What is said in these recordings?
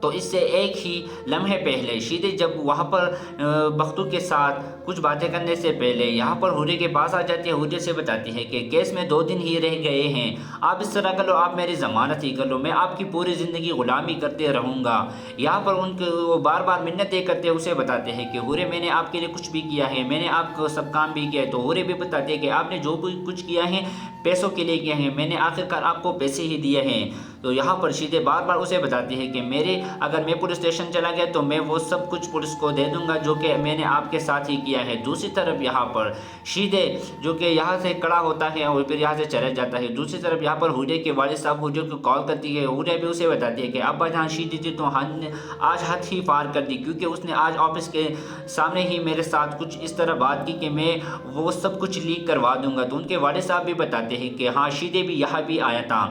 تو اس سے ایک ہی لمحے پہلے شیدے جب وہاں پر بختو کے ساتھ کچھ باتیں کرنے سے پہلے یہاں پر حورے کے پاس آ جاتی ہے. حورے سے بتاتی ہے کہ کیس میں 2 دن ہی رہ گئے ہیں, آپ اس طرح کر لو, آپ میری ضمانت ہی کر لو, میں آپ کی پوری زندگی غلامی کرتے رہوں گا. یہاں پر ان کو وہ بار بار منتیں کرتے اسے بتاتے ہیں کہ حورے میں نے آپ کے لیے کچھ بھی کیا ہے, میں نے آپ کو سب کام بھی کیا ہے. تو حورے بھی بتاتے ہیں کہ آپ نے جو بھی کچھ کیا ہے پیسوں کے لیے کیا ہے, میں نے آخرکار آپ کو پیسے ہی دیے ہیں. تو یہاں پر شیدے بار بار اسے بتاتی ہے کہ اگر میں پولیس اسٹیشن چلا گیا تو میں وہ سب کچھ پولیس کو دے دوں گا جو کہ میں نے آپ کے ساتھ ہی کیا ہے. دوسری طرف یہاں پر شیدے جو کہ یہاں سے کڑا ہوتا ہے اور پھر یہاں سے چلا جاتا ہے. دوسری طرف یہاں پر حورے کے والد صاحب حورے کو کال کرتی ہے. حورے بھی اسے بتاتی ہے کہ ابا جہاں شیدے تھی تو آج حد ہی پار کر دی, کیونکہ اس نے آج آفس کے سامنے ہی میرے ساتھ کچھ اس طرح بات کی کہ میں وہ سب کچھ لیک کروا دوں گا. تو ان کے والد صاحب بھی بتاتے ہیں کہ ہاں شیدے بھی یہاں بھی آیا تھا,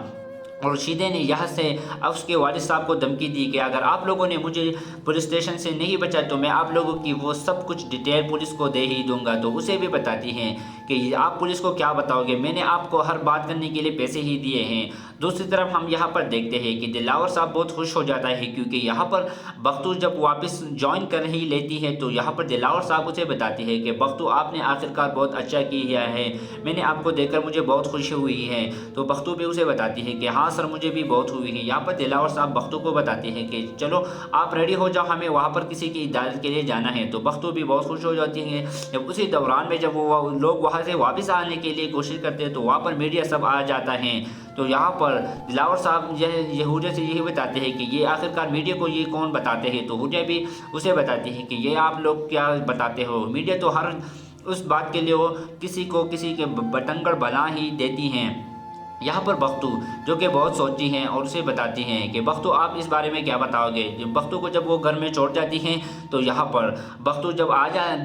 اور شیدے نے یہاں سے اس کے والد صاحب کو دھمکی دی کہ اگر آپ لوگوں نے مجھے پولیس اسٹیشن سے نہیں بچا تو میں آپ لوگوں کی وہ سب کچھ ڈیٹیل پولیس کو دے ہی دوں گا. تو اسے بھی بتاتی ہیں کہ آپ پولیس کو کیا بتاؤ گے, میں نے آپ کو ہر بات کرنے کے لیے پیسے ہی دیے ہیں. دوسری طرف ہم یہاں پر دیکھتے ہیں کہ دلاور صاحب بہت خوش ہو جاتا ہے, کیونکہ یہاں پر بختو جب واپس جوائن کر ہی لیتی ہے تو یہاں پر دلاور صاحب اسے بتاتی ہے کہ بختو آپ نے آخرکار بہت اچھا کیا ہے, میں نے آپ کو دیکھ کر مجھے بہت خوشی ہوئی ہے. تو بختو بھی اسے بتاتی ہے کہ ہاں سر مجھے بھی بہت ہوئی ہے. یہاں پر دلاور صاحب بختو کو بتاتے ہیں کہ چلو آپ ریڈی ہو جاؤ, ہمیں وہاں پر کسی کی عدالت کے لیے جانا ہے. تو بختو بھی بہت خوش ہو جاتی ہیں. جب اسی دوران میں جب وہ لوگ وہاں سے واپس آنے کے لیے کوشش کرتے ہیں تو وہاں پر میڈیا سب آ جاتا ہے. تو یہاں پر دلاور صاحب حورے سے یہی بتاتے ہیں کہ یہ آخرکار میڈیا کو یہ کون بتاتے ہیں. تو حورے بھی اسے بتاتی ہے کہ یہ آپ لوگ کیا بتاتے ہو, میڈیا تو ہر اس بات کے لیے وہ کسی کے بٹنگڑ بنا ہی دیتی ہیں. یہاں پر بختو جو کہ بہت سوچتی ہیں اور اسے بتاتی ہیں کہ بختو آپ اس بارے میں کیا بتاؤ گے. بختو کو جب وہ گھر میں چھوڑ جاتی ہیں تو یہاں پر بختو جب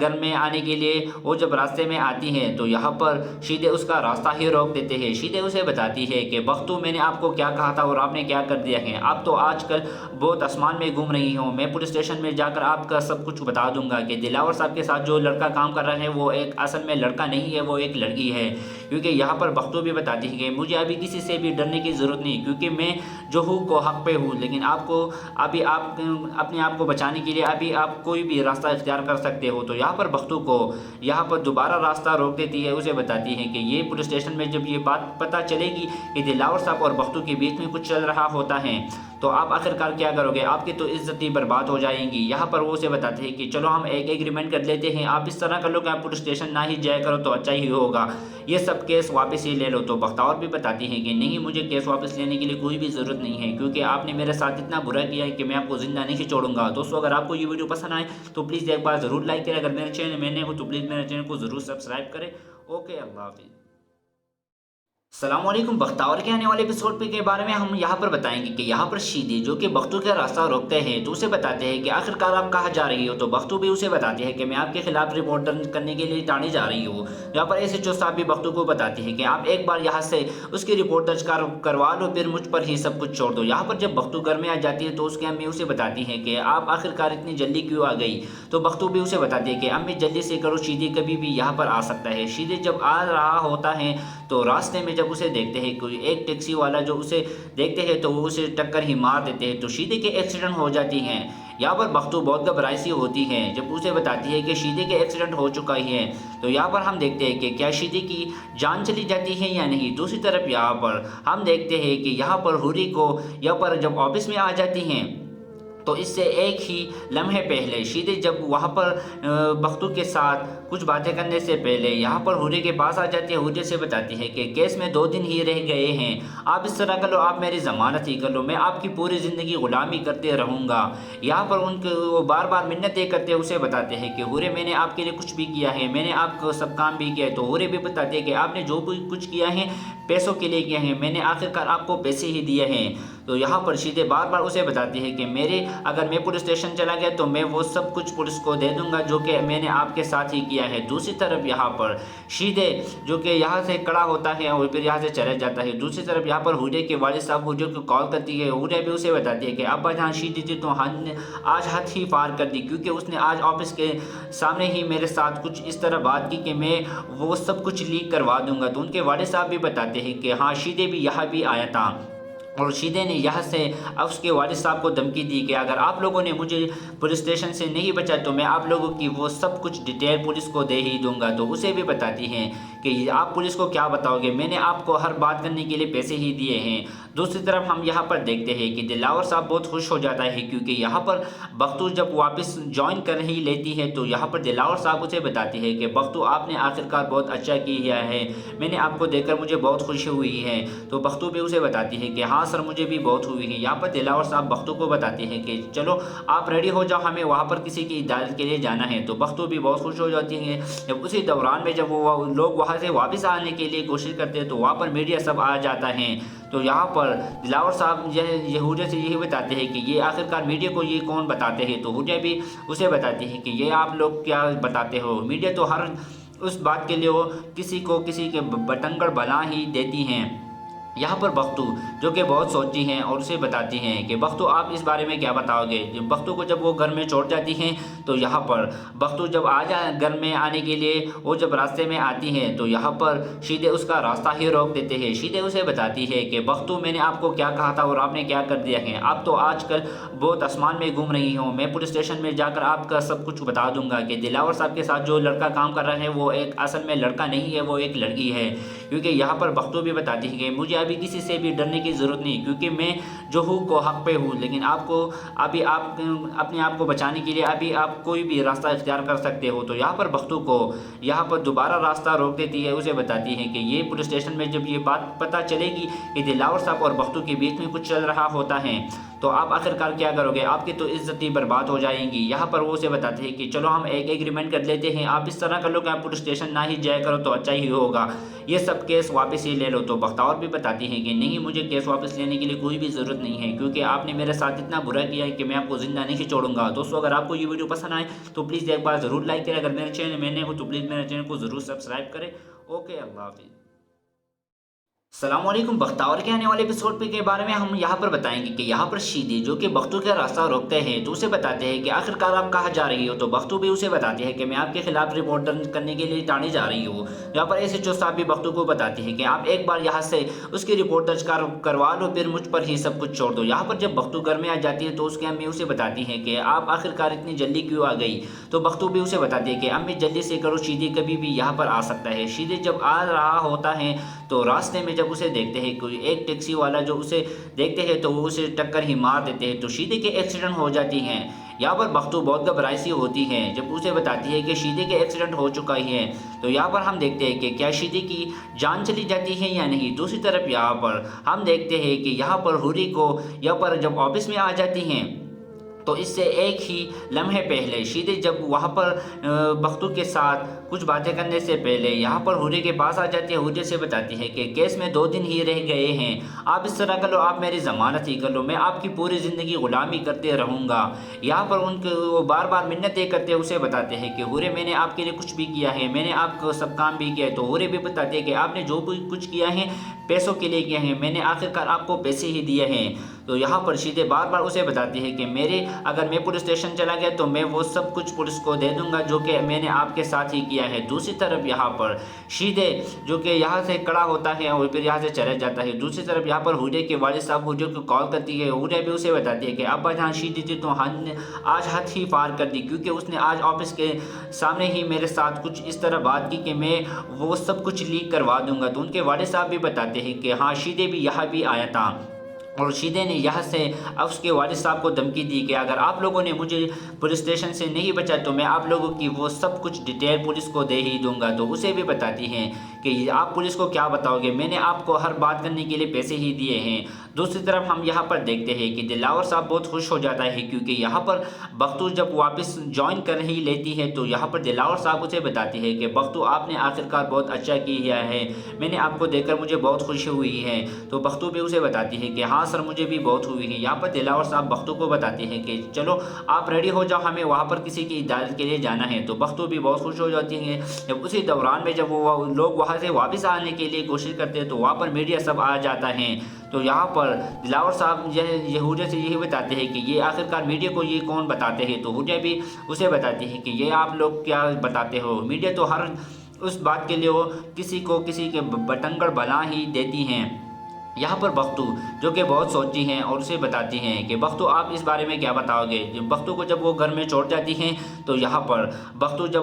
گھر میں آنے کے لیے وہ جب راستے میں آتی ہیں تو یہاں پر شیدے اس کا راستہ ہی روک دیتے ہیں. شیدے اسے بتاتی ہے کہ بختو میں نے آپ کو کیا کہا تھا اور آپ نے کیا کر دیا ہے, آپ تو آج کل بہت آسمان میں گھوم رہی ہوں, میں پولیس اسٹیشن میں جا کر آپ کا سب کچھ بتا دوں گا کہ دلاور صاحب کے ساتھ جو لڑکا کام کر رہا ہے وہ ایک اصل میں لڑکا نہیں ہے, وہ ایک لڑکی ہے. کیونکہ یہاں پر بختو بھی بتاتی ہے کہ مجھے ابھی کسی سے بھی ڈرنے کی ضرورت نہیں, کیونکہ میں جو ہوں کو حق پہ ہوں, لیکن آپ کو ابھی آپ اپنے آپ کو بچانے کے لیے ابھی آپ کوئی بھی راستہ اختیار کر سکتے ہو. تو یہاں پر بختو کو یہاں پر دوبارہ راستہ روک دیتی ہے. اسے بتاتی ہے کہ یہ پولیس اسٹیشن میں جب یہ بات پتہ چلے گی کہ دلاور صاحب اور بختو کے بیچ میں کچھ چل رہا ہوتا ہے تو آپ آخرکار کیا کرو گے, آپ کی تو عزت ہی برباد ہو جائیں گی. یہاں پر وہ اسے بتاتے ہیں کہ چلو ہم ایک ایگریمنٹ کر لیتے ہیں, آپ اس طرح کر لو کہ آپ پولیس اسٹیشن نہ ہی جایا کرو تو اچھا ہی ہوگا, یہ سب کیس واپس ہی لے لو. تو بختاور بھی بتاتی ہے کہ نہیں, مجھے کیس واپس لینے کے لیے کوئی بھی ضرورت نہیں ہے, کیونکہ آپ نے میرے ساتھ اتنا برا کیا ہے کہ میں آپ کو زندہ نہیں چھوڑوں گا. دوستو اگر آپ کو یہ ویڈیو پسند آئے تو پلیز ایک بار ضرور لائک کریں, اگر میرے چینل میں نئے ہو تو پلیز میرے چینل کو ضرور سبسکرائب کریں. اوکے, اللہ حافظ. السلام علیکم. بختاور کے آنے والے ایپیسوڈ کے بارے میں ہم یہاں پر بتائیں گے کہ یہاں پر شیدے جو کہ بختو کا راستہ روکتے ہیں تو اسے بتاتے ہیں کہ آخرکار آپ کہاں جا رہی ہو. تو بختو بھی اسے بتاتی ہے کہ میں آپ کے خلاف رپورٹ درج کرنے کے لیے ٹانے جا رہی ہوں. یہاں پر ایس ایچ او صاحب بھی بختو کو بتاتی ہے کہ آپ ایک بار یہاں سے اس کی رپورٹ درج کروا لو, پھر مجھ پر ہی سب کچھ چھوڑ دو. یہاں پر جب بختو گھر میں آ جاتی ہے تو اس کی امی اسے بتاتی ہے کہ آپ آخرکار اتنی جلدی کیوں آ گئی. تو بختو بھی اسے بتاتی ہے کہ امی جلدی سے کرو, شیدے کبھی بھی یہاں پر آ سکتا ہے. شیدے جب آ رہا ہوتا ہے تو راستے میں جب اسے دیکھتے ہیں ایک ٹیکسی والا جو اسے دیکھتے ہیں تو وہ اسے ٹکر ہی مار دیتے ہیں, تو شیدے کے ایکسیڈنٹ ہو جاتی ہیں. یہاں پر بختو بہت گھبرائی سی ہوتی ہے جب اسے بتاتی ہے کہ شیدے کے ایکسیڈنٹ ہو چکا ہی ہے. تو یہاں پر ہم دیکھتے ہیں کہ کیا شیدے کی جان چلی جاتی ہے یا نہیں. دوسری طرف یہاں پر ہم دیکھتے ہیں کہ یہاں پر حوری کو یہاں پر جب آفس میں آ جاتی ہیں تو اس سے ایک ہی لمحے پہلے شیدے جب وہاں پر بختو کے ساتھ کچھ باتیں کرنے سے پہلے یہاں پر حورے کے پاس آ جاتی ہے. حورے سے بتاتی ہے کہ کیس میں 2 دن ہی رہ گئے ہیں, آپ اس طرح کر لو, آپ میری ضمانت ہی کر لو, میں آپ کی پوری زندگی غلامی کرتے رہوں گا. یہاں پر ان کو وہ بار بار منتیں کرتے اسے بتاتے ہیں کہ حورے میں نے آپ کے لیے کچھ بھی کیا ہے, میں نے آپ کو سب کام بھی کیا ہے. تو حورے بھی بتاتے ہیں کہ آپ نے جو بھی کچھ کیا ہے پیسوں کے لیے کیا ہے, میں نے آخرکار آپ کو پیسے ہی دیے ہیں. تو یہاں پر شیدے بار بار اسے بتاتی ہے کہ اگر میں پولیس اسٹیشن چلا گیا تو میں وہ سب کچھ پولیس کو دے دوں گا جو کہ میں نے آپ کے ساتھ ہی کیا ہے. دوسری طرف یہاں پر شیدے جو کہ یہاں سے کڑا ہوتا ہے اور پھر یہاں سے چلا جاتا ہے. دوسری طرف یہاں پر حورے کے والد صاحب حورے کو کال کرتی ہے. حورے بھی اسے بتاتی ہے کہ ابا جہاں شیدے تھی تو آج حد ہی پار کر دی, کیونکہ اس نے آج آفس کے سامنے ہی میرے ساتھ کچھ اس طرح بات کی کہ میں وہ سب کچھ لیک کروا دوں گا. تو ان کے والد صاحب بھی بتاتے ہیں کہ ہاں شیدے بھی یہاں بھی آیا تھا, اور شیدے نے یہاں سے اس کے والد صاحب کو دھمکی دی کہ اگر آپ لوگوں نے مجھے پولیس اسٹیشن سے نہیں بچا تو میں آپ لوگوں کی وہ سب کچھ ڈیٹیل پولیس کو دے ہی دوں گا۔ تو اسے بھی بتاتی ہیں کہ آپ پولیس کو کیا بتاؤ گے، میں نے آپ کو ہر بات کرنے کے لیے پیسے ہی دیے ہیں۔ دوسری طرف ہم یہاں پر دیکھتے ہیں کہ دلاور صاحب بہت خوش ہو جاتا ہے، کیونکہ یہاں پر بختو جب واپس جوائن کر ہی لیتی ہے تو یہاں پر دلاور صاحب اسے بتاتی ہے کہ بختو آپ نے آخرکار بہت اچھا کیا ہے، میں نے آپ کو دیکھ کر مجھے بہت خوشی ہوئی ہے۔ تو بختو بھی اسے بتاتی ہے کہ ہاں سر مجھے بھی بہت ہوئی ہے۔ یہاں پر دلاور صاحب بختو کو بتاتے ہیں کہ چلو آپ ریڈی ہو جاؤ، ہمیں وہاں پر کسی کی عدالت کے لیے جانا ہے۔ تو بختو بھی بہت خوش ہو جاتی ہے۔ جب اسی دوران میں جب وہ لوگ وہاں سے واپس آنے کے لیے کوشش کرتے ہیں تو وہاں پر میڈیا سب آ جاتا ہے۔ تو یہاں پر دلاور صاحب یہودیہ سے یہی بتاتے ہیں کہ یہ آخرکار میڈیا کو یہ کون بتاتے ہیں۔ تو یہودیہ بھی اسے بتاتی ہے کہ یہ آپ لوگ کیا بتاتے ہو، میڈیا تو ہر اس بات کے لیے وہ کسی کے بٹنگڑ بنا ہی دیتی ہیں۔ یہاں پر بختو جو کہ بہت سوچتی ہیں اور اسے بتاتی ہیں کہ بختو آپ اس بارے میں کیا بتاؤ گے۔ بختو کو جب وہ گھر میں چھوڑ جاتی ہیں تو یہاں پر بختو جب گھر میں آنے کے لیے وہ جب راستے میں آتی ہیں تو یہاں پر شیدے اس کا راستہ ہی روک دیتے ہیں۔ شیدے اسے بتاتی ہے کہ بختو میں نے آپ کو کیا کہا تھا اور آپ نے کیا کر دیا ہے، آپ تو آج کل بہت آسمان میں گھوم رہی ہوں، میں پولیس اسٹیشن میں جا کر آپ کا سب کچھ بتا دوں گا کہ دلاور صاحب کے ساتھ جو لڑکا کام کر رہا ہے وہ ایک اصل میں لڑکا نہیں ہے، وہ ایک لڑکی ہے۔ کیونکہ یہاں پر بختو بھی بتاتی ہے کہ مجھے ابھی کسی سے بھی ڈرنے کی ضرورت نہیں، کیونکہ میں جو ہوں کو حق پہ ہوں، لیکن آپ کو ابھی آپ اپنے آپ کو بچانے کے لیے ابھی آپ کوئی بھی راستہ اختیار کر سکتے ہو۔ تو یہاں پر بختو کو یہاں پر دوبارہ راستہ روک دیتی ہے، اسے بتاتی ہے کہ یہ پولیس اسٹیشن میں جب یہ بات پتہ چلے گی کہ دلاور صاحب اور بختو کے بیچ میں کچھ چل رہا ہوتا ہے تو آپ آخرکار کیا کرو گے، آپ کی تو عزت ہی برباد ہو جائیں گی۔ یہاں پر وہ اسے بتاتے ہیں کہ چلو ہم ایک ایگریمنٹ کر لیتے ہیں، آپ اس طرح کر لو کہ آپ پولیس اسٹیشن نہ ہی جایا کرو تو اچھا ہی ہوگا، یہ سب کیس واپس ہی لے لو۔ تو بختاور بھی بتاتی ہے کہ نہیں مجھے کیس واپس لینے کے لیے کوئی بھی ضرورت نہیں ہے، کیونکہ آپ نے میرے ساتھ اتنا برا کیا ہے کہ میں آپ کو زندہ نہیں چھوڑوں گا۔ دوستو اگر آپ کو یہ ویڈیو پسند آئے تو پلیز ایک بار ضرور لائک کریں، اگر میرے چینل میں نئے ہو تو پلیز میرے چینل کو ضرور سبسکرائب کریں۔ اوکے، اللہ حافظ۔ السلام علیکم۔ بختاور کے آنے والے ایپیسوڈ کے بارے میں ہم یہاں پر بتائیں گے کہ یہاں پر شیدے جو کہ بختو کا راستہ روکتے ہیں تو اسے بتاتے ہیں کہ آخرکار آپ کہاں جا رہی ہو۔ تو بختو بھی اسے بتاتی ہے کہ میں آپ کے خلاف رپورٹ درج کرنے کے لیے ٹانے جا رہی ہوں۔ یہاں پر ایس ایچ او صاحب بھی بختو کو بتاتی ہے کہ آپ ایک بار یہاں سے اس کی رپورٹ درج کروا لو، پھر مجھ پر ہی سب کچھ چھوڑ دو۔ یہاں پر جب بختو گھر میں آ جاتی ہے تو اس کی امی اسے بتاتی ہے کہ آپ آخرکار اتنی جلدی کیوں آ گئی۔ تو بختو بھی اسے بتاتی ہے کہ امی جلدی سے کرو، شیدے کبھی بھی یہاں پر آ سکتا ہے۔ شیدے جب آ رہا ہوتا ہے تو راستے میں جب اسے دیکھتے ہیں ایک ٹیکسی والا جو اسے دیکھتے ہیں تو وہ اسے ٹکر ہی مار دیتے ہیں، تو شیدے کے ایکسیڈنٹ ہو جاتی ہیں۔ یہاں پر بختو بہت گھبرائی سی ہوتی ہے جب اسے بتاتی ہے کہ شیدے کے ایکسیڈنٹ ہو چکا ہی ہے۔ تو یہاں پر ہم دیکھتے ہیں کہ کیا شیدے کی جان چلی جاتی ہے یا نہیں۔ دوسری طرف یہاں پر ہم دیکھتے ہیں کہ یہاں پر ہوری کو یہاں پر جب آفس میں آ جاتی ہیں تو اس سے ایک ہی لمحے پہلے شیدے جب وہاں پر بختو کے ساتھ کچھ باتیں کرنے سے پہلے یہاں پر ہوری کے پاس آ جاتی ہے، ہوری سے بتاتی ہے کہ کیس میں 2 دن ہی رہ گئے ہیں، آپ اس طرح کر لو، آپ میری ضمانت ہی کر لو، میں آپ کی پوری زندگی غلامی کرتے رہوں گا۔ یہاں پر ان کو وہ بار بار منتیں کرتے اسے بتاتے ہیں کہ ہوری میں نے آپ کے لیے کچھ بھی کیا ہے، میں نے آپ کو سب کام بھی کیا ہے۔ تو ہوری بھی بتاتے ہیں کہ آپ نے جو بھی کچھ کیا ہے پیسوں کے لیے کیا ہے، میں نے آخرکار آپ کو پیسے ہی دیے ہیں۔ تو یہاں پر شیدے بار بار اسے بتاتی ہے کہ اگر میں پولیس اسٹیشن چلا گیا تو میں وہ سب کچھ پولیس کو دے دوں گا جو کہ میں نے آپ کے ساتھ ہی کیا ہے۔ دوسری طرف یہاں پر شیدے جو کہ یہاں سے کڑا ہوتا ہے اور پھر یہاں سے چلا جاتا ہے۔ دوسری طرف یہاں پر ہوڈے کے والد صاحب ہوڈے کو کال کرتی ہے، ہوڈے بھی اسے بتاتی ہے کہ ابا جہاں شیدے تھی تو آج حد ہی پار کر دی، کیونکہ اس نے آج آفس کے سامنے ہی میرے ساتھ کچھ اس طرح بات کی کہ میں وہ سب کچھ لیک کروا دوں گا۔ تو ان کے والد صاحب بھی بتاتے ہیں کہ ہاں شیدے بھی یہاں بھی آیا تھا، اور شیدے نے یہاں سے اس کے والد صاحب کو دھمکی دی کہ اگر آپ لوگوں نے مجھے پولیس اسٹیشن سے نہیں بچا تو میں آپ لوگوں کی وہ سب کچھ ڈیٹیل پولیس کو دے ہی دوں گا۔ تو اسے بھی بتاتی ہیں کہ آپ پولیس کو کیا بتاؤ گے، میں نے آپ کو ہر بات کرنے کے لیے پیسے ہی دیے ہیں۔ دوسری طرف ہم یہاں پر دیکھتے ہیں کہ دلاور صاحب بہت خوش ہو جاتا ہے، کیونکہ یہاں پر بختو جب واپس جوائن کر ہی لیتی ہے تو یہاں پر دلاور صاحب اسے بتاتی ہے کہ بختو آپ نے آخرکار بہت اچھا کیا ہے، میں نے آپ کو دیکھ کر مجھے بہت خوشی ہوئی ہے۔ تو بختو بھی اسے بتاتی ہے کہ ہاں سر مجھے بھی بہت ہوئی ہے۔ یہاں پر دلاور صاحب بختو کو بتاتے ہیں کہ چلو آپ ریڈی ہو جاؤ، ہمیں وہاں پر کسی کی عدالت کے لیے جانا ہے۔ تو بختو بھی بہت خوش ہو جاتی ہے۔ جب اسی دوران میں جب وہ لوگ وہاں سے واپس آنے کے لیے کوشش کرتے ہیں تو وہاں پر میڈیا سب آ جاتا ہے۔ تو یہاں پر دلاور صاحب یہودیہ سے یہی بتاتے ہیں کہ یہ آخرکار میڈیا کو یہ کون بتاتے ہیں۔ تو یہودیہ بھی اسے بتاتی ہے کہ یہ آپ لوگ کیا بتاتے ہو، میڈیا تو ہر اس بات کے لیے وہ کسی کے بٹنگڑ بنا ہی دیتی ہیں۔ یہاں پر بختو جو کہ بہت سوچتی ہیں اور اسے بتاتی ہیں کہ بختو آپ اس بارے میں کیا بتاؤ گے۔ بختو کو جب وہ گھر میں چھوڑ جاتی ہیں تو یہاں پر بختو جب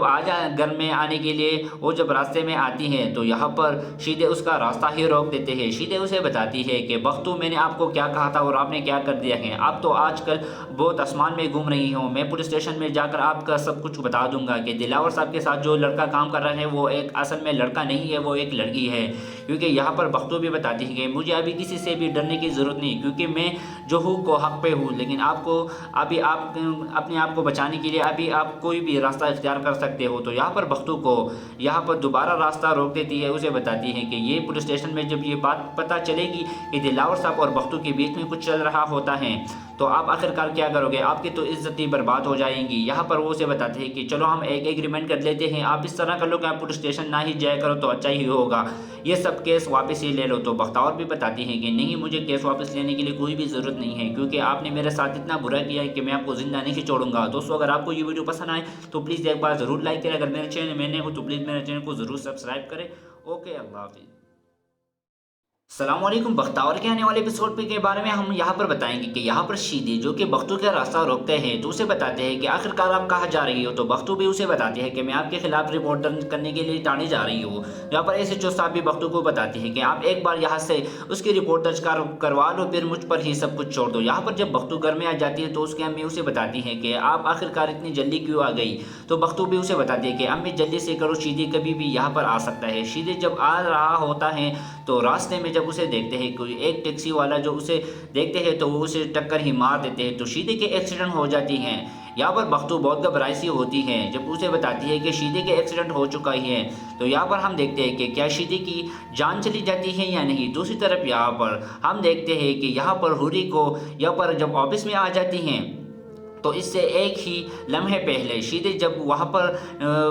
گھر میں آنے کے لیے وہ جب راستے میں آتی ہیں تو یہاں پر شیدے اس کا راستہ ہی روک دیتے ہیں۔ شیدے اسے بتاتی ہے کہ بختو میں نے آپ کو کیا کہا تھا اور آپ نے کیا کر دیا ہے، آپ تو آج کل بہت آسمان میں گھوم رہی ہوں، میں پولیس اسٹیشن میں جا کر آپ کا سب کچھ بتا دوں گا کہ دلاور صاحب کے ساتھ جو لڑکا کام کر رہا ہے وہ ایک اصل میں لڑکا نہیں ہے، وہ ایک لڑکی ہے۔ کیونکہ یہاں پر بختو بھی بتاتی ہے کہ مجھے ابھی کسی سے بھی ڈرنے کی ضرورت نہیں، کیونکہ میں جو ہوں کو حق پہ ہوں، لیکن آپ کو ابھی آپ اپنے آپ کو بچانے کے لیے ابھی آپ کوئی بھی راستہ اختیار کر سکتے ہو۔ تو یہاں پر بختو کو یہاں پر دوبارہ راستہ روک دیتی ہے، اسے بتاتی ہے کہ یہ پولیس اسٹیشن میں جب یہ بات پتہ چلے گی کہ دلاور صاحب اور بختو کے بیچ میں کچھ چل رہا ہوتا ہے تو آپ آخرکار کیا کرو گے، آپ کی تو عزت ہی برباد ہو جائیں گی۔ یہاں پر وہ اسے بتاتے ہیں کہ چلو ہم ایک ایگریمنٹ کر لیتے ہیں، آپ اس طرح کر لو کہ آپ پولیس اسٹیشن نہ ہی جایا کرو تو اچھا ہی ہوگا، یہ سب کیس واپس ہی لے لو۔ تو بختاور بھی بتاتی ہیں کہ نہیں، مجھے کیس واپس لینے کے لیے کوئی بھی ضرورت نہیں ہے، کیونکہ آپ نے میرے ساتھ اتنا برا کیا ہے کہ میں آپ کو زندہ نہیں چھوڑوں گا۔ دوستو اگر آپ کو یہ ویڈیو پسند آئے تو پلیز ایک بار ضرور لائک کریں، اگر میرے چینل میں نئے ہو تو پلیز میرے چینل کو ضرور سبسکرائب کریں۔ اوکے، اللہ حافظ۔ السلام علیکم۔ بختاور کے آنے والے ایپیسوڈ کے بارے میں ہم یہاں پر بتائیں گے کہ یہاں پر شیدے جو کہ بختو کا راستہ روکتے ہیں تو اسے بتاتے ہیں کہ آخرکار آپ کہاں جا رہی ہو، تو بختو بھی اسے بتاتی ہے کہ میں آپ کے خلاف رپورٹ درج کرنے کے لیے تھانے جا رہی ہوں۔ یہاں پر ایس ایچ او صاحب بھی بختو کو بتاتی ہے کہ آپ ایک بار یہاں سے اس کی رپورٹ درج کروا لو، پھر مجھ پر ہی سب کچھ چھوڑ دو۔ یہاں پر جب بختو گھر میں آ جاتی ہے تو اس کی امی اسے بتاتی ہے کہ آپ آخرکار اتنی جلدی کیوں آ گئی، تو بختو بھی اسے بتاتی ہے کہ امی جلدی سے کرو، شیدے کبھی بھی یہاں پر آ سکتا ہے۔ شیدے جب آ رہا ہوتا ہے تو راستے میں جب اسے دیکھتے ہیں ایک ٹیکسی والا جو اسے دیکھتے ہیں تو وہ اسے ٹکر ہی مار دیتے ہیں، تو شیدے کے ایکسیڈنٹ ہو جاتی ہیں۔ یہاں پر بختو بہت گھبرائی سی ہوتی ہے جب اسے بتاتی ہے کہ شیدے کے ایکسیڈنٹ ہو چکا ہی ہے، تو یہاں پر ہم دیکھتے ہیں کہ کیا شیدے کی جان چلی جاتی ہے یا نہیں۔ دوسری طرف یہاں پر ہم دیکھتے ہیں کہ یہاں پر حوری کو یہاں پر جب آفس میں آ جاتی ہیں تو اس سے ایک ہی لمحے پہلے شیدے جب وہاں پر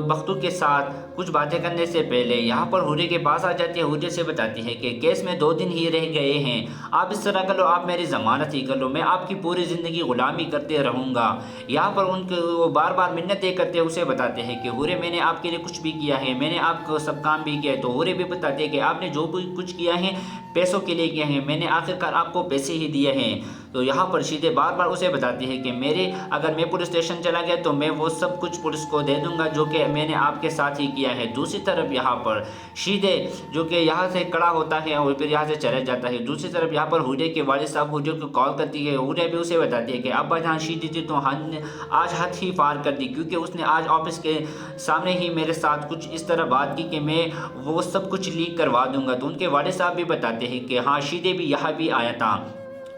بختو کے ساتھ کچھ باتیں کرنے سے پہلے یہاں پر حوری کے پاس آ جاتی ہے، حوری سے بتاتی ہے کہ کیس میں 2 دن ہی رہ گئے ہیں، آپ اس طرح کر لو، آپ میری ضمانت ہی کر لو، میں آپ کی پوری زندگی غلامی کرتے رہوں گا۔ یہاں پر ان کو وہ بار بار منتیں کرتے اسے بتاتے ہیں کہ حوری میں نے آپ کے لیے کچھ بھی کیا ہے، میں نے آپ کو سب کام بھی کیا ہے، تو حوری بھی بتاتے ہیں کہ آپ نے جو بھی کچھ کیا ہے پیسوں کے لیے کیا ہے، میں نے آخرکار آپ کو پیسے ہی دیے ہیں۔ تو یہاں پر شیدے بار بار اسے بتاتی ہے کہ اگر میں پولیس اسٹیشن چلا گیا تو میں وہ سب کچھ پولیس کو دے دوں گا جو کہ میں نے آپ کے ساتھ ہی کیا ہے۔ دوسری طرف یہاں پر شیدے جو کہ یہاں سے کڑا ہوتا ہے اور پھر یہاں سے چلا جاتا ہے۔ دوسری طرف یہاں پر حوری کے والد صاحب حوری کو کال کرتی ہے، حوری بھی اسے بتاتی ہے کہ ابا جہاں شیدے تھی تو آج حد ہی پار کر دی، کیونکہ اس نے آج آفس کے سامنے ہی میرے ساتھ کچھ اس طرح بات کی کہ میں وہ سب کچھ لیک کروا دوں گا۔ تو ان کے والد صاحب بھی بتاتے ہیں کہ ہاں شیدے بھی یہاں بھی آیا تھا،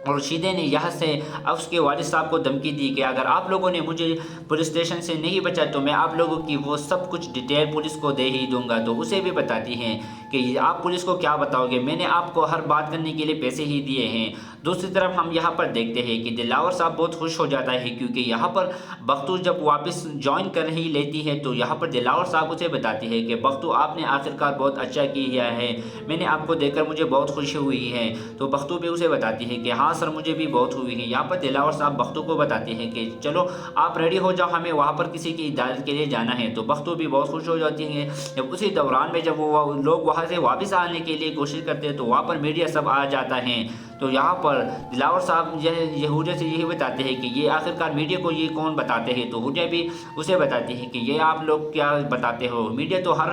اور شیدے نے یہاں سے اس کے والد صاحب کو دھمکی دی کہ اگر آپ لوگوں نے مجھے پولیس اسٹیشن سے نہیں بچا تو میں آپ لوگوں کی وہ سب کچھ ڈیٹیل پولیس کو دے ہی دوں گا۔ تو اسے بھی بتاتی ہیں کہ آپ پولیس کو کیا بتاؤ گے، میں نے آپ کو ہر بات کرنے کے لیے پیسے ہی دیے ہیں۔ دوسری طرف ہم یہاں پر دیکھتے ہیں کہ دلاور صاحب بہت خوش ہو جاتا ہے، کیونکہ یہاں پر بختو جب واپس جوائن کر ہی لیتی ہے تو یہاں پر دلاور صاحب اسے بتاتی ہے کہ بختو آپ نے آخرکار بہت اچھا کیا ہے، میں نے آپ کو دیکھ کر مجھے بہت خوشی ہوئی ہے۔ تو بختو بھی اسے بتاتی ہے کہ ہاں سر مجھے بھی بہت ہوئی ہے۔ یہاں پر دلاور صاحب بختو کو بتاتے ہیں کہ چلو آپ ریڈی ہو جاؤ، ہمیں وہاں پر کسی کی عدالت کے لیے جانا ہے۔ تو بختو بھی بہت خوش ہو جاتی ہیں۔ جب اسی دوران میں جب وہ لوگ وہاں سے واپس آنے کے لیے کوشش کرتے ہیں تو وہاں پر میڈیا سب آ جاتا ہے۔ تو یہاں پر دلاور صاحب حوریہ سے یہی بتاتے ہیں کہ یہ آخرکار میڈیا کو یہ کون بتاتے ہیں، تو حوریہ بھی اسے بتاتی ہے کہ یہ آپ لوگ کیا بتاتے ہو، میڈیا تو ہر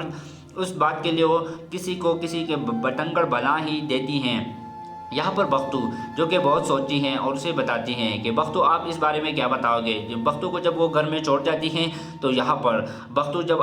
اس بات کے لیے وہ کسی کے بٹنگڑ بلا ہی دیتی ہیں۔ یہاں پر بختو جو کہ بہت سوچتی ہیں اور اسے بتاتی ہیں کہ بختو آپ اس بارے میں کیا بتاؤ گے۔ بختو کو جب وہ گھر میں چھوڑ جاتی ہیں تو یہاں پر بختو جب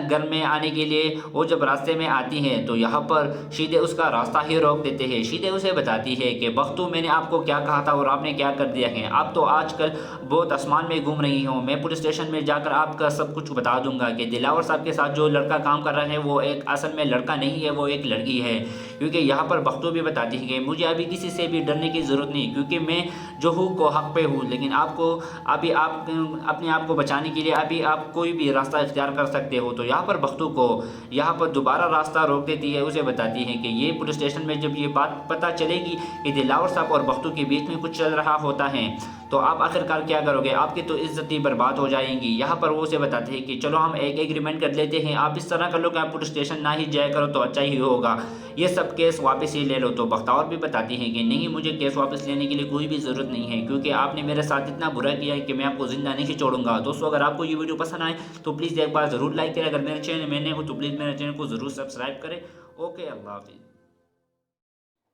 گھر میں آنے کے لیے وہ جب راستے میں آتی ہیں تو یہاں پر شیدے اس کا راستہ ہی روک دیتے ہیں۔ شیدے اسے بتاتی ہے کہ بختو میں نے آپ کو کیا کہا تھا اور آپ نے کیا کر دیا ہے، آپ تو آج کل بہت آسمان میں گھوم رہی ہوں، میں پولیس اسٹیشن میں جا کر آپ کا سب کچھ بتا دوں گا کہ دلاور صاحب کے ساتھ جو لڑکا کام کر رہا ہے وہ ایک اصل میں لڑکا نہیں ہے، وہ ایک لڑکی ہے۔ کیونکہ یہاں پر بختو بھی بتاتی ہے کہ مجھے ابھی کسی سے بھی ڈرنے کی ضرورت نہیں، کیونکہ میں جو ہوں کو حق پہ ہوں، لیکن آپ کو ابھی آپ اپنے آپ کو بچانے کے لیے ابھی آپ کوئی بھی راستہ اختیار کر سکتے ہو۔ تو یہاں پر بختو کو یہاں پر دوبارہ راستہ روک دیتی ہے، اسے بتاتی ہے کہ یہ پولیس اسٹیشن میں جب یہ بات پتہ چلے گی کہ دلاور صاحب اور بختو کے بیچ میں کچھ چل رہا ہوتا ہے تو آپ آخرکار کیا کرو گے؟ آپ کی تو عزت ہی برباد ہو جائیں گی۔ یہاں پر وہ اسے بتاتے ہیں کہ چلو ہم ایک ایگریمنٹ کر لیتے ہیں، آپ اس طرح کر لو کہ آپ پولیس اسٹیشن نہ ہی جایا کرو تو اچھا ہی ہوگا، یہ سب کیس واپس ہی لے لو۔ تو بختیور بھی بتاتی ہیں کہ نہیں، مجھے کیس واپس لینے کے لیے کوئی بھی ضرورت نہیں ہے، کیونکہ آپ نے میرے ساتھ اتنا برا کیا ہے کہ میں آپ کو زندہ نہیں چھوڑوں گا۔ دوستو اگر آپ کو یہ ویڈیو پسند آئے تو پلیز ایک بار ضرور لائک کریں، اگر میرے چینل میں نئے ہو تو پلیز میرے چینل کو ضرور سبسکرائب کریں۔ اوکے، اللہ حافظ۔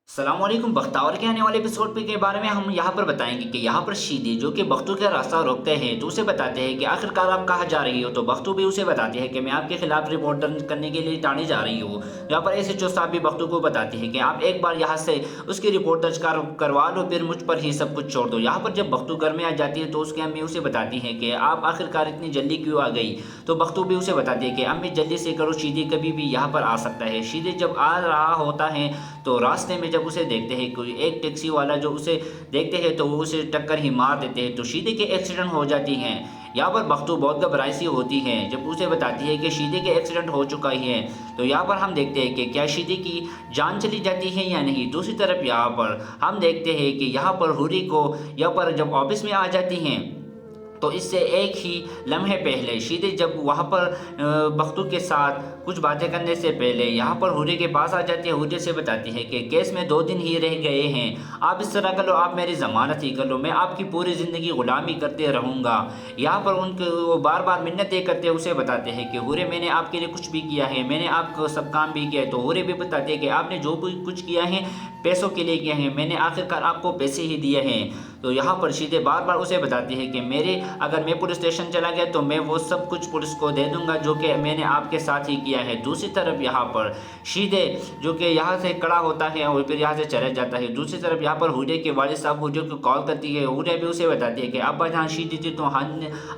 السلام علیکم۔ بختیور کے آنے والے ایپیسوڈ کے بارے میں ہم یہاں پر بتائیں گے کہ یہاں پر شیدے جو کہ بختو کا راستہ روکتے ہیں تو اسے بتاتے ہیں کہ آخرکار آپ کہاں جا رہی ہو، تو بختو بھی اسے بتاتی ہے کہ میں آپ کے خلاف رپورٹ درج کرنے کے لیے تانے جا رہی ہوں۔ یہاں پر ایس ایچ او صاحب بھی بختو کو بتاتے ہیں کہ آپ ایک بار یہاں سے اس کی رپورٹ درج کروا لو، پھر مجھ پر ہی سب کچھ چھوڑ دو۔ یہاں پر جب بختو گھر میں آ جاتی ہے تو اس کی امی اسے بتاتی ہیں کہ آپ آخرکار اتنی جلدی کیوں آ گئی، تو بختو بھی اسے بتاتی ہے کہ امی جلدی سے کرو، شیدے کبھی بھی یہاں پر آ سکتا ہے۔ شیدے جب آ رہا ہوتا ہے تو راستے میں جب اسے دیکھتے ہیں ایک ٹیکسی والا جو اسے دیکھتے ہیں تو وہ اسے ٹکر ہی مار دیتے ہیں، تو شیدے کے ایکسیڈنٹ ہو جاتی ہیں۔ یہاں پر بختو بہت گھبرائی سی ہوتی ہے جب اسے بتاتی ہے کہ شیدے کے ایکسیڈنٹ ہو چکا ہی ہے، تو یہاں پر ہم دیکھتے ہیں کہ کیا شیدے کی جان چلی جاتی ہے یا نہیں۔ دوسری طرف یہاں پر ہم دیکھتے ہیں کہ یہاں پر حوری کو یہاں پر جب آفس میں آ جاتی ہیں تو اس سے ایک ہی لمحے پہلے شیدے جب وہاں پر بختو کے ساتھ کچھ باتیں کرنے سے پہلے یہاں پر حوری کے پاس آ جاتی ہے، حوری سے بتاتی ہے کہ کیس میں 2 دن ہی رہ گئے ہیں، آپ اس طرح کر لو، آپ میری ضمانت ہی کر لو، میں آپ کی پوری زندگی غلامی کرتے رہوں گا۔ یہاں پر ان کو وہ بار بار منتیں کرتے اسے بتاتے ہیں کہ حوری میں نے آپ کے لیے کچھ بھی کیا ہے، میں نے آپ کو سب کام بھی کیا ہے، تو حوری بھی بتاتے ہیں کہ آپ نے جو بھی کچھ کیا ہے پیسوں کے لیے کیا ہے، میں نے آخرکار آپ کو پیسے ہی دیے ہیں۔ تو یہاں پر شیدے بار بار اسے بتاتی ہے کہ اگر میں پولیس اسٹیشن چلا گیا تو میں وہ سب کچھ پولیس کو دے دوں گا جو کہ میں نے آپ کے ساتھ ہی کیا ہے۔ دوسری طرف یہاں پر شیدے جو کہ یہاں سے کھڑا ہوتا ہے اور پھر یہاں سے چلا جاتا ہے۔ دوسری طرف یہاں پر حوری کے والد صاحب حوری کو کال کرتی ہے، حوری بھی اسے بتاتی ہے کہ ابا جان شیدے جی تو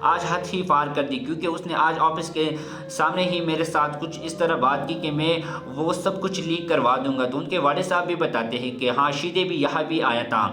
آج حد ہی پار کر دی، کیونکہ اس نے آج آفس کے سامنے ہی میرے ساتھ کچھ اس طرح بات کی کہ میں وہ سب کچھ لیک کروا دوں گا۔ تو ان کے والد صاحب بھی بتاتے ہیں کہ ہاں شیدے بھی یہاں بھی آیا تھا،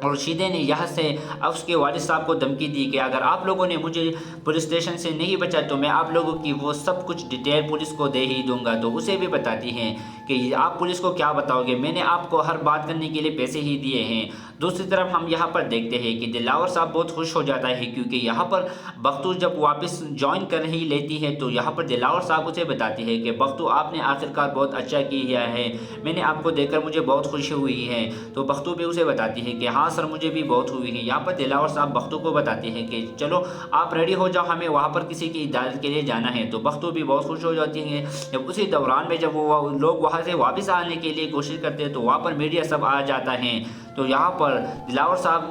اور شیدے نے یہاں سے اس کے والد صاحب کو دھمکی دی کہ اگر آپ لوگوں نے مجھے پولیس اسٹیشن سے نہیں بچا تو میں آپ لوگوں کی وہ سب کچھ ڈیٹیل پولیس کو دے ہی دوں گا۔ تو اسے بھی بتاتی ہیں کہ آپ پولیس کو کیا بتاؤ گے، میں نے آپ کو ہر بات کرنے کے لیے پیسے ہی دیے ہیں۔ دوسری طرف ہم یہاں پر دیکھتے ہیں کہ دلاور صاحب بہت خوش ہو جاتا ہے، کیونکہ یہاں پر بختو جب واپس جوائن کر ہی لیتی ہے تو یہاں پر دلاور صاحب اسے بتاتی ہے کہ بختو آپ نے آخرکار بہت اچھا کیا ہے، میں نے آپ کو دیکھ کر مجھے بہت خوشی ہوئی ہے۔ تو بختو بھی اسے بتاتی ہے کہ ہاں سر مجھے بھی بہت ہوئی ہے۔ یہاں پر دلاور صاحب بختو کو بتاتے ہیں کہ چلو آپ ریڈی ہو جاؤ، ہمیں وہاں پر کسی کی عدالت کے لیے جانا ہے۔ تو بختو بھی بہت خوش ہو جاتی ہیں۔ جب اسی دوران میں جب وہ لوگ وہاں سے واپس آنے کے لیے کوشش کرتے ہیں تو وہاں پر میڈیا سب آ جاتا ہے۔ تو یہاں پر دلاور صاحب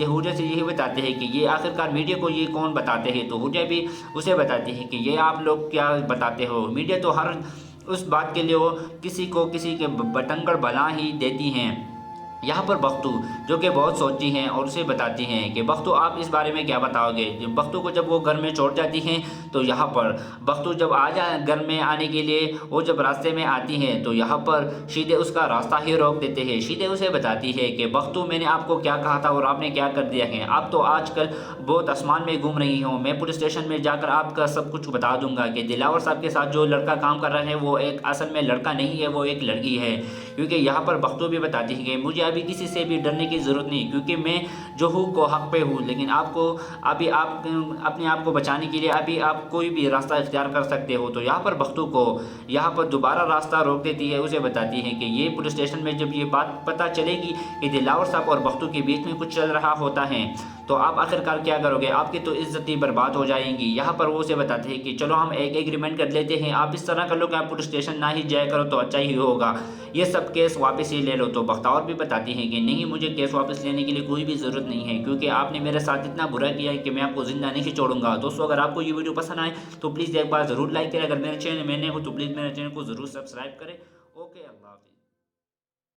حوری سے یہی بتاتے ہیں کہ یہ آخرکار میڈیا کو یہ کون بتاتے ہیں، تو حوری بھی اسے بتاتی ہے کہ یہ آپ لوگ کیا بتاتے ہو، میڈیا تو ہر اس بات کے لیے وہ کسی کے بٹنگڑ بنا ہی دیتی ہیں۔ یہاں پر بختو جو کہ بہت سوچتی ہیں اور اسے بتاتی ہیں کہ بختو آپ اس بارے میں کیا بتاؤ گے۔ بختو کو جب وہ گھر میں چھوڑ جاتی ہیں تو یہاں پر بختو جب گھر میں آنے کے لیے وہ جب راستے میں آتی ہیں تو یہاں پر شیدے اس کا راستہ ہی روک دیتے ہیں۔ شیدے اسے بتاتی ہے کہ بختو میں نے آپ کو کیا کہا تھا اور آپ نے کیا کر دیا ہے، آپ تو آج کل بہت آسمان میں گھوم رہی ہوں، میں پولیس اسٹیشن میں جا کر آپ کا سب کچھ بتا دوں گا کہ دلاور صاحب کے ساتھ جو لڑکا کام کر رہا ہے وہ ایک اصل میں لڑکا نہیں ہے، وہ ایک لڑکی ہے۔ کیونکہ یہاں پر بختو بھی بتاتی ہے کہ مجھے ابھی کسی سے بھی ڈرنے کی ضرورت نہیں، کیونکہ میں جو ہوں کو حق پہ ہوں، لیکن آپ کو ابھی آپ اپنے آپ کو بچانے کے لیے ابھی آپ کوئی بھی راستہ اختیار کر سکتے ہو۔ تو یہاں پر بختو کو یہاں پر دوبارہ راستہ روک دیتی ہے، اسے بتاتی ہے کہ یہ پولیس اسٹیشن میں جب یہ بات پتہ چلے گی کہ دلاور صاحب اور بختو کے بیچ میں کچھ چل رہا ہوتا ہے تو آپ آخرکار کیا کرو گے، آپ کی تو عزت ہی برباد ہو جائیں گی۔ یہاں پر وہ اسے بتاتے ہیں کہ چلو ہم ایک ایگریمنٹ کر لیتے ہیں، آپ اس طرح کر لو کہ آپ پولیس اسٹیشن نہ ہی جایا کرو تو اچھا ہی ہوگا، یہ سب کیس واپس ہی لے لو۔ تو بختیور بھی بتاتی ہیں کہ نہیں، مجھے کیس واپس لینے کے لیے کوئی بھی ضرورت نہیں ہے، کیونکہ آپ نے میرے ساتھ اتنا برا کیا ہے کہ میں آپ کو زندہ نہیں چھوڑوں گا۔ دوستو اگر آپ کو یہ ویڈیو پسند آئے تو پلیز ایک بار ضرور لائک کریں، اگر میرے چینل میں نئے ہو تو پلیز میرے چینل کو ضرور سبسکرائب کریں۔